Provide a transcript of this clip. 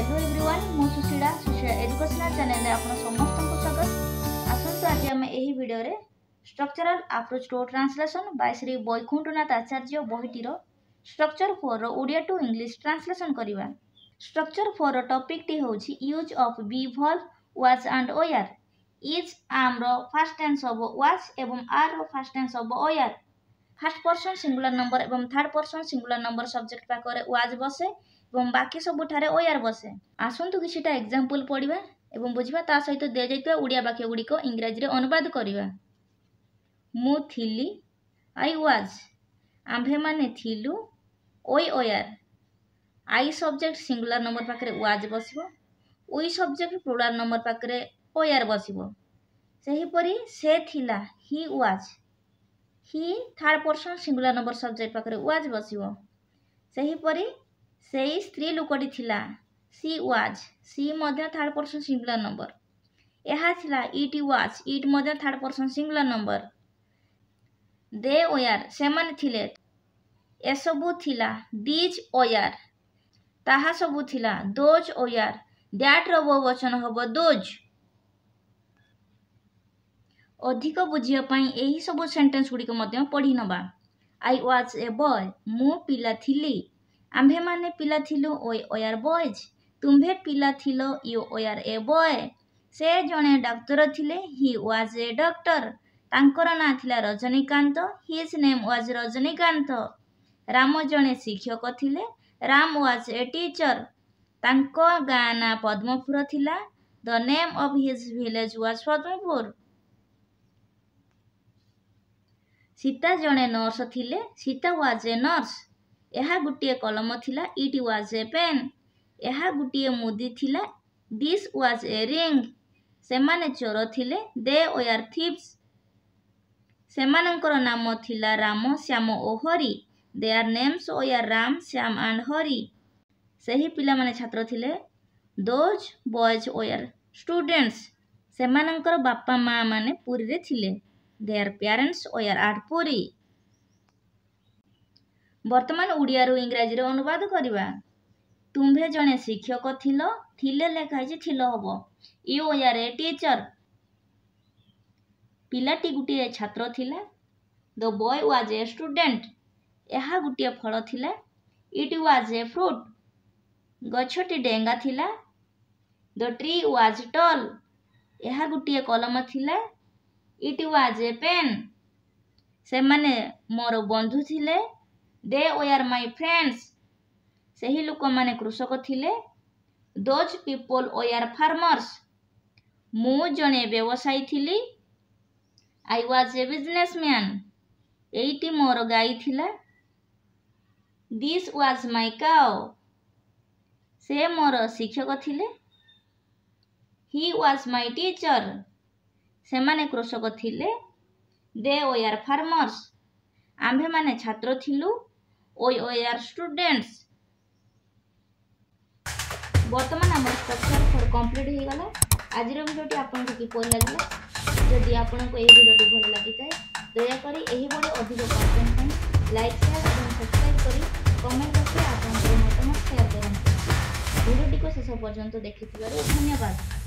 Hello everyone मु Sushila educational channel रे आपन समस्त को स्वागत। आसंतु आज हम एही वीडियो रे structural approach to translation by Shri Baikunthanath Acharya बहिटीर स्ट्रक्चर 4 रो ओडिया टू इंग्लिश ट्रांसलेशन करिवा। स्ट्रक्चर 4 रो टॉपिक टी होची use of be verb was and were. इज आम रो फर्स्ट टेंस ऑफ वाज एवं आर रो first tense of were. First person singular number एवं third person singular number subject पाखरे वाज बसे एवं बाकी सबुठारे ओयार बसे। आसंतु किछिटा एग्जांपल पढिबा एवं बुझिबा ता सहित दे जाइतबा ओडिया वाक्य गुडी को इंग्रजी रे अनुवाद करिबा। मु थिली आई वाज, आम्भे माने थिलु ओय ओयार। आई सब्जेक्ट सिंगुलर नंबर पाखरे वाज बसिबो, ओय सब्जेक्ट प्लुराल नंबर पाखरे ओयार बसिबो। सेही परी से थिला he was, he third person singular number subject पाखरे वाज बसिबो। सेही परी सेई स्त्री लोकटी थिला सी वाज, सी मध्य थर्ड पर्सन सिंगुलर नंबर। एहा थिला इट वाज, इट मध्य third person singular number. They were, से माने थिले। ए सबु थिला दीज ओयार, ताहा सबु थिला दोज ओयार। दैट रो बहुवचन हबो दोज। अधिक बुझिया पई एही सबु सेंटेंस गुडी को मध्य पढी नबा। आई वाज ए बॉय, मु पिला थिली। आम्भे माने पिला थिलु ओय ओयार बॉयज। तुम्भे पिला थिलो यू ओयार ए बॉय। से जणे डाक्टर थिले ही वाज ए डॉक्टर। तांकर ना थिला Rajinikanth, his name was Rajinikanth. Ram जणे शिक्षक थिले, राम वाज ए टीचर। तांको गाँ ना पद्मपुर थिला, the name of his village was Padmapur. Sita जणे नर्स थिले, सीता वाज ए नर्स। एहा गुटिए कलम थिला, इट वाज ए पेन। एहा गुटिए मुदी थिला, दिस वाज ए रिंग। सेमाने चोर थिले, दे ओयार थीव्स। सेमानंकर नाम थिला राम, श्याम ओ Hari. Their names are Ram, Shyam and Hari. सेही पिला माने छात्र थिले, दोज बॉयज ओयार स्टूडेंट्स। सेमानंकर बापा माँ माने पुरी रे थिले। Their parents are at Puri. वर्तमान उड़िया रु इंग्रजी रे अनुवाद करिबा। तुम्भे जणे शिक्षक थिलो, थिले लेखाइ जे थिलो हबो। You ओयार a teacher. पिलाटी गुटिए छात्र थिला, the boy was a student. एहा गुटिए फल थिला, इट वाज ए फ्रूट। गछटी डेंगा थिला, द ट्री वाज टॉल। एहा गुटिए कलम थिला, इट वाज ए पेन। से माने मोर बंधु थिले, दे ओयार माय फ्रेंड्स। सेही लोक माने कृषक थिले, दोज पीपल ओयार फार्मर्स। मु जणे व्यवसायी थिली, आई वाज ए बिजनेसमैन। एइटी मोर गाई थिला, दिस वाज माय काउ। से मोर शिक्षक थिले, ही वाज माय टीचर। से माने कृषक थिले, दे ओयार फार्मर्स। आम्भे माने छात्र थिलु, ओय ओयार स्टूडेंट्स। वर्तमान आम स्ट्रक्चर 4 कंप्लीट हो गला। आज वीडियोटी आपन को किपर लागला। जदि आपन को एही वीडियोटी भल लागि थाए दया करी एही बडे अधिक कंटेंट पई लाइक शेयर एवं सब्सक्राइब करी कमेंट करके आपन को मतामत शेयर करन। वीडियोटी को शेष पर्यंत देखिथिबारु धन्यवाद।